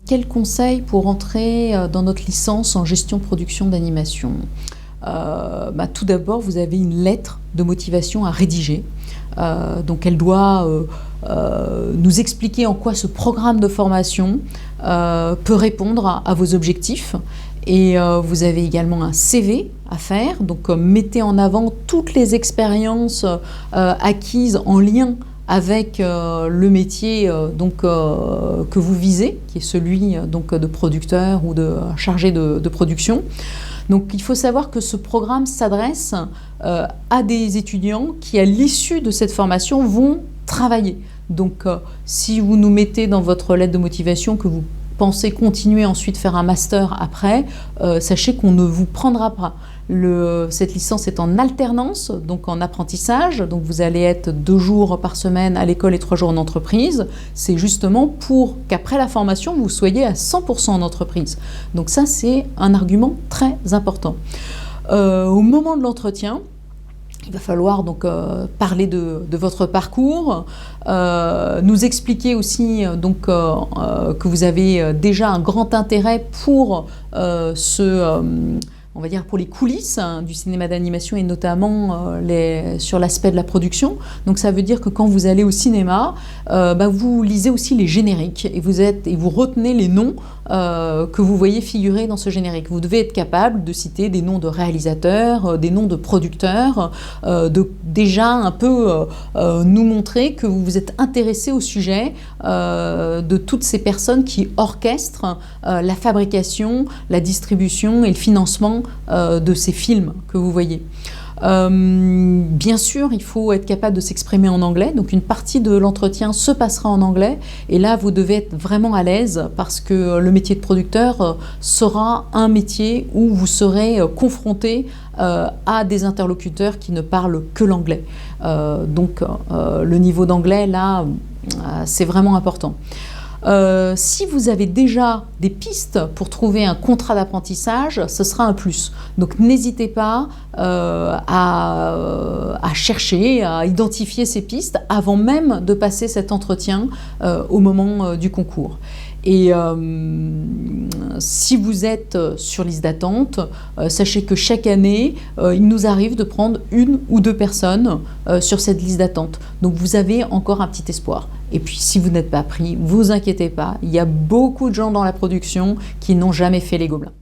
Quel conseil pour entrer dans notre licence en gestion de production d'animation? Tout d'abord, vous avez une lettre de motivation à rédiger. Donc elle doit nous expliquer en quoi ce programme de formation peut répondre à vos objectifs. Et vous avez également un CV à faire, donc mettez en avant toutes les expériences acquises en lien avec le métier que vous visez, qui est celui de producteur ou de chargé de production. Donc il faut savoir que ce programme s'adresse à des étudiants qui, à l'issue de cette formation, vont travailler. Donc si vous nous mettez dans votre lettre de motivation que vous pensez continuer ensuite faire un master après, sachez qu'on ne vous prendra pas. Cette licence est en alternance, donc en apprentissage, donc vous allez être 2 jours par semaine à l'école et 3 jours en entreprise. C'est justement pour qu'après la formation, vous soyez à 100% en entreprise. Donc ça, c'est un argument très important. Au moment de l'entretien, il va falloir donc parler de votre parcours, nous expliquer aussi que vous avez déjà un grand intérêt pour on va dire pour les coulisses du cinéma d'animation et notamment sur l'aspect de la production. Donc ça veut dire que quand vous allez au cinéma, vous lisez aussi les génériques et vous retenez les noms que vous voyez figurer dans ce générique. Vous devez être capable de citer des noms de réalisateurs, des noms de producteurs, de déjà un peu nous montrer que vous vous êtes intéressé au sujet de toutes ces personnes qui orchestrent la fabrication, la distribution et le financement de ces films que vous voyez. Bien sûr, il faut être capable de s'exprimer en anglais, donc une partie de l'entretien se passera en anglais et là vous devez être vraiment à l'aise parce que le métier de producteur sera un métier où vous serez confronté à des interlocuteurs qui ne parlent que l'anglais. Le niveau d'anglais là, c'est vraiment important. Si vous avez déjà des pistes pour trouver un contrat d'apprentissage, ce sera un plus. Donc n'hésitez pas à chercher, à identifier ces pistes avant même de passer cet entretien au moment du concours. Et si vous êtes sur liste d'attente, sachez que chaque année, il nous arrive de prendre 1 ou 2 personnes sur cette liste d'attente. Donc vous avez encore un petit espoir. Et puis si vous n'êtes pas pris, vous inquiétez pas, il y a beaucoup de gens dans la production qui n'ont jamais fait les Gobelins.